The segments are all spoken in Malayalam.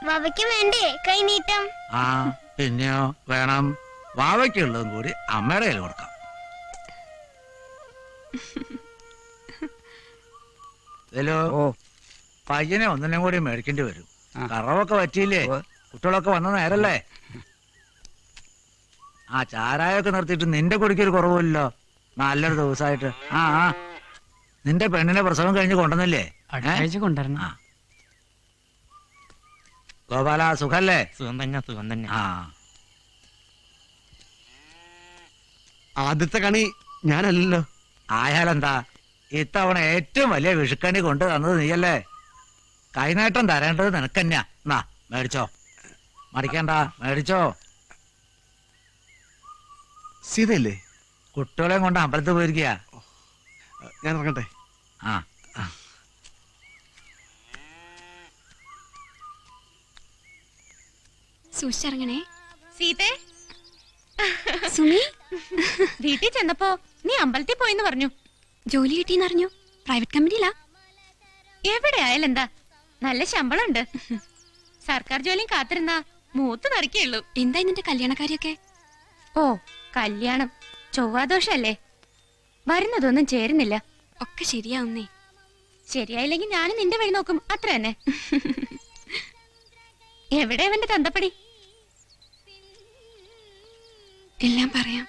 വാവയ്ക്ക് വേണ്ടേ കൈനീട്ടം? ആ പിന്നെയോ വേണം. വാവയ്ക്കുള്ളതും കൂടി അമ്മയുടെ കയ്യിൽ കൊടുക്കാം. പയ്യനെ ഒന്നിനും കൂടി മേടിക്കേണ്ടി വരും. കറവൊക്കെ പറ്റിയില്ലേ? കുട്ടികളൊക്കെ വന്ന നേരല്ലേ? ആ ചാരായൊക്കെ നിർത്തിയിട്ട് നിന്റെ കുടിക്കൊരു കുറവില്ലല്ലോ. നല്ലൊരു ദിവസമായിട്ട്. ആ ആ നിന്റെ പെണ്ണിനെ പ്രസവം കഴിഞ്ഞ് കൊണ്ടുവന്നില്ലേ? കൊണ്ടുവരണം. ഗോപാല സുഖല്ലേ? സുഖം തന്നെ, സുഖം തന്നെ. ആ ആദ്യത്തെ കണി ഞാനല്ലല്ലോ. ആയാലെന്താ, ഇത്തവണ ഏറ്റവും വലിയ വിഷുക്കണി കൊണ്ടു തന്നത് നീയല്ലേ. കൈനേട്ടം തരേണ്ടത് നിനക്കന്നെയാ. എന്നാ മേടിച്ചോ, മടിക്കണ്ട, മേടിച്ചോ. സീതയല്ലേ? കുട്ടികളെയും കൊണ്ട് അമ്പലത്തിൽ പോയിരിക്കുക. ഞാൻ ഇറങ്ങട്ടെ. ആ സൂക്ഷിച്ചിറങ്ങണേ. സീതേ, സുമി, വീട്ടിൽ ചെന്നപ്പോ നീ അമ്പലത്തിൽ പോയിന്ന് പറഞ്ഞു. ജോലി കിട്ടിയെന്നറിഞ്ഞു. പ്രൈവറ്റ് കമ്പനിയിലാ. എവിടെ ആയാലും എന്താ, നല്ല ശമ്പളം ഉണ്ട്. സർക്കാർ ജോലിയും കാത്തിരുന്നാ മൂത്ത് നിറയ്ക്കുള്ളൂ. എന്താ നിന്റെ കല്യാണക്കാരിയൊക്കെ? ഓ കല്യാണം ചൊവ്വാദോഷല്ലേ, വരുന്നതൊന്നും ചേരുന്നില്ല. ഒക്കെ ശരിയാവുന്നേ. ശരിയായില്ലെങ്കിൽ ഞാനും നിന്റെ വഴി നോക്കും, അത്ര തന്നെ. എവിടെ അവന്റെ തന്തപ്പടി? എല്ലാം പറയാം.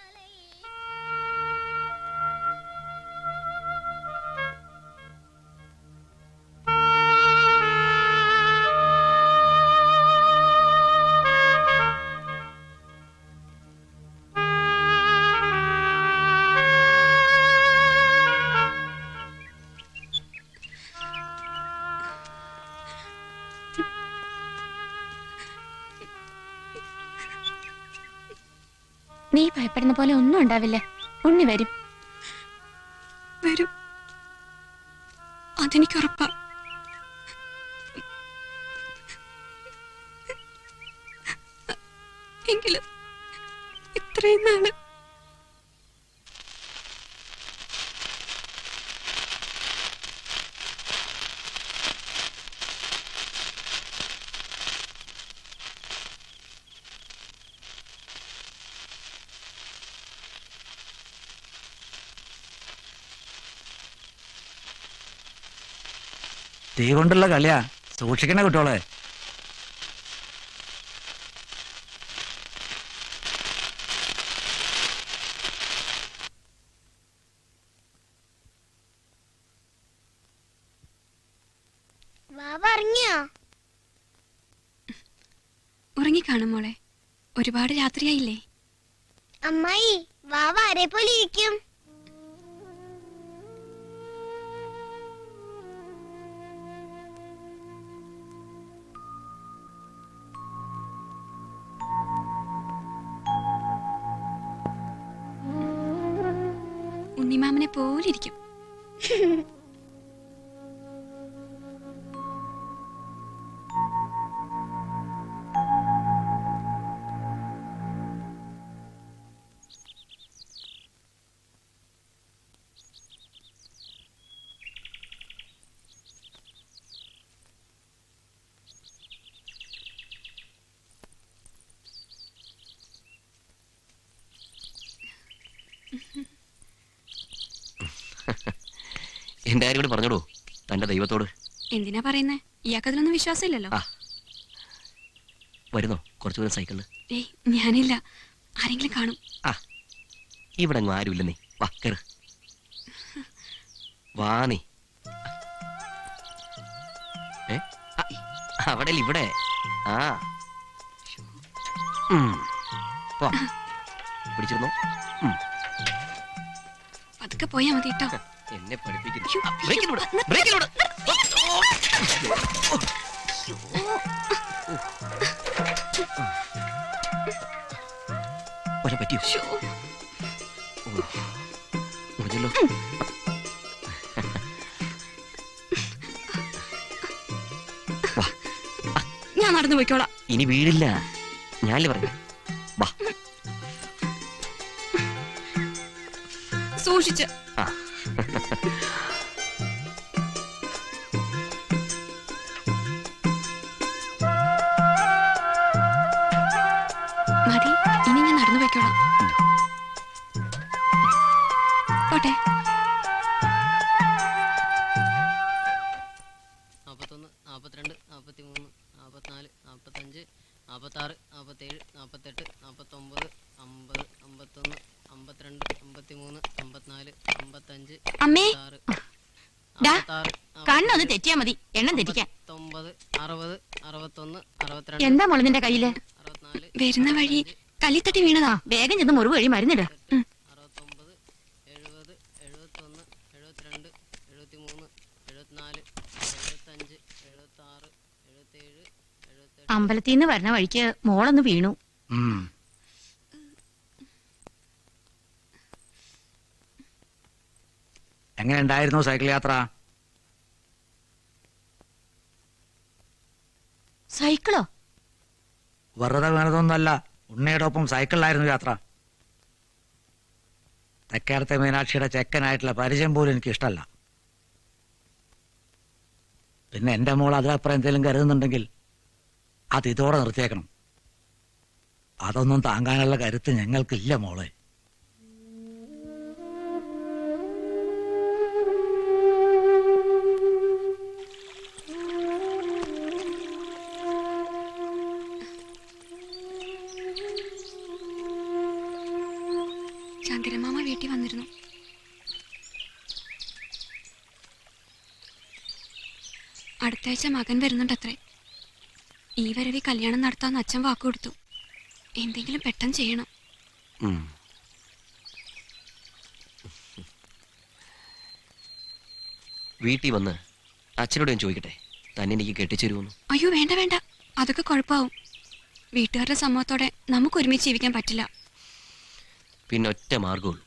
നീ ഭയപ്പെടുന്ന പോലെ ഒന്നും ഉണ്ടാവില്ല. ഉണ്ണി വരും. വരും, അതെനിക്കുറപ്പാ. എങ്കിലും ഇത്രയും നാള് തീ കൊണ്ടുള്ള കളിയാ, സൂക്ഷിക്കണ കുട്ടികളെ. വാവ ഇറങ്ങിയോ? ഉറങ്ങിക്കാണും മോളെ. ഒരുപാട് രാത്രിയായില്ലേ? അമ്മായി, വാവ ആരെ പോലെ ഇരിക്കും? ഉണ്ണിമാമനെ പോലിരിക്കും. എന്റെ കാര്യം കൂടി പറഞ്ഞോളൂ തന്റെ ദൈവത്തോട്. എന്തിനാ പറയുന്നേ? ഇയാൾക്കതിലൊന്നും വിശ്വാസമില്ലല്ലോ. വരുന്നോ കുറച്ചു ദൂരം സൈക്കിളില്? ഏയ് ഞാനില്ല, ആരെങ്കിലും കാണും. ഇവിടെ അങ്ങ് ആരുമില്ല. നീ വാ കേറ്. വാ നീ. അവിടെ ഇവിടെ. ആ പിടിച്ചിരുന്നോ? പതുക്കെ പോയാ മതി കേട്ടോ. എന്നെ പഠിപ്പിക്കുന്നു. പറ്റിയോ? മുറിഞ്ഞല്ലോ. ഞാൻ നടന്നു പോയിക്കോളാം. ഇനി വീഴില്ല, ഞാനല്ലേ പറഞ്ഞു. വാ സൂക്ഷിച്ച്. ഡാ, കണ്ണൊന്ന് തെറ്റിയാ മതി, എണ്ണം തെറ്റിക്കാൻ. 59, 60, 61, 62, എന്താ മോളെ നിന്റെ കയ്യില്? 64, വരുന്ന വഴി കല്ലിത്തട്ടി വീണതാ. വേഗം ചെന്ന് മുറിവ് വഴി മരുന്നിട. 69, 70, 71, 72, 73, 74, 75, 76, 77, 78. അമ്പലത്തിൽ നിന്ന് വരണ വഴിക്ക് മോളൊന്ന് വീണു. ഉം. എങ്ങനെ ഉണ്ടായിരുന്നു സൈക്കിൾ യാത്ര? സൈക്കിളോ? വെറുതെ വീണതൊന്നുമല്ല, ഉണ്ണിയുടെ ഒപ്പം സൈക്കിളിലായിരുന്നു യാത്ര. തെക്കേടത്തെ മീനാക്ഷിയുടെ ചെക്കനായിട്ടുള്ള പരിചയം പോലും എനിക്ക് ഇഷ്ടമല്ല. പിന്നെ എന്റെ മോൾ അതിലപ്പുറം എന്തെങ്കിലും കരുതുന്നുണ്ടെങ്കിൽ അത് ഇതോടെ നിർത്തിയേക്കണം. അതൊന്നും താങ്ങാനുള്ള കരുത്ത് ഞങ്ങൾക്കില്ല മോളെ. ചന്ദ്രമാമ വീട്ടിൽ വന്നിരുന്നു. അടുത്താഴ്ച മകൻ വരുന്നുണ്ടത്രേ. ഈ വരവി കല്യാണം നടത്താന്ന് അച്ഛൻ വാക്കു കൊടുത്തു. എന്തെങ്കിലും പെട്ടെന്ന് ചെയ്യണം. ഉം. വീട്ടിൽ വന്ന് അച്ഛനോട് ഞാൻ ചോദിക്കട്ടെ, തന്നെ എനിക്ക് കെട്ടിച്ചേരുമെന്ന്. അയ്യോ വേണ്ട വേണ്ട, അതൊക്കെ കുഴപ്പമാവും. വീട്ടുകാരുടെ സമ്മതത്തോടെ നമുക്ക് ഒരുമിച്ച് ജീവിക്കാൻ പറ്റില്ല. പിന്നെ ഒറ്റ മാർഗമുള്ളൂ,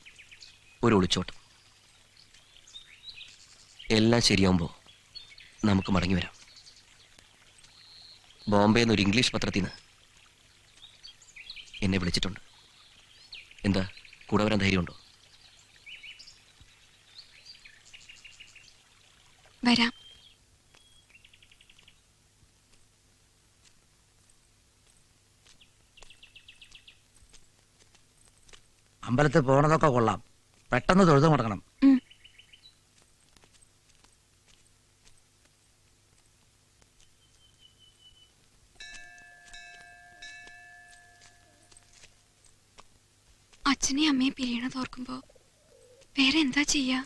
ഒരു ഒളിച്ചോട്ടം. എല്ലാം ശരിയാവുമ്പോൾ നമുക്ക് മടങ്ങി വരാം. ബോംബെയിൽ നിന്ന് ഒരു ഇംഗ്ലീഷ് പത്രത്തിൽ നിന്ന് എന്നെ വിളിച്ചിട്ടുണ്ട്. എന്താ, കൂടെ വരാൻ ധൈര്യമുണ്ടോ? വരാം. അമ്പലത്തിൽ പോണതൊക്കെ കൊള്ളാം, പെട്ടെന്ന് തൊഴുതു മുടങ്ങണം. ഉം. അച്ഛനെ അമ്മയെ പിരിയണത് ഓർക്കുമ്പോ വേറെ എന്താ ചെയ്യാ?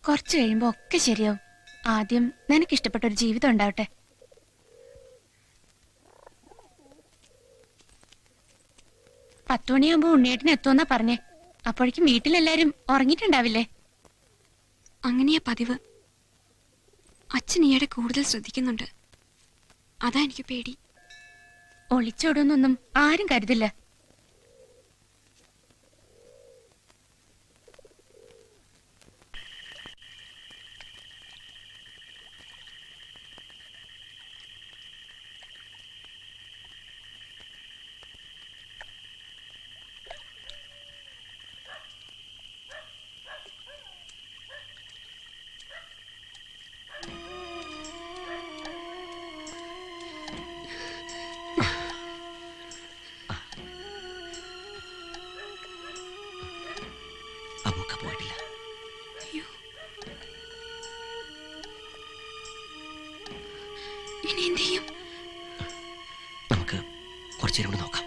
കുറച്ചു കഴിയുമ്പോ ഒക്കെ ശരിയാവും. ആദ്യം നിനക്ക് ഇഷ്ടപ്പെട്ട ഒരു ജീവിതം ഉണ്ടാവട്ടെ. പത്തുമണിയാകുമ്പോ ഉണ്ണിയേട്ടന് എത്തുമെന്നാ പറഞ്ഞേ. അപ്പോഴേക്കും വീട്ടിലെല്ലാരും ഉറങ്ങിയിട്ടുണ്ടാവില്ലേ? അങ്ങനെയാ പതിവ്. അച്ഛൻ ഈയിടെ കൂടുതൽ ശ്രദ്ധിക്കുന്നുണ്ട്. അതാ എനിക്ക് പേടി. ഒളിച്ചോടുന്നൊന്നും ആരും കരുതില്ല. അമ്മക്ക പോയിട്ടില്ല. അയ്യോ, ഇനി എന്ത് ചെയ്യും? നമുക്ക് കുറച്ചു നേരം കൂടെ നോക്കാം.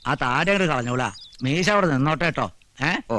ആ താടി അങ്ങോട്ട് കളഞ്ഞോളാ, മീശ അവിടെ നിന്നോട്ടെ കേട്ടോ. ഓ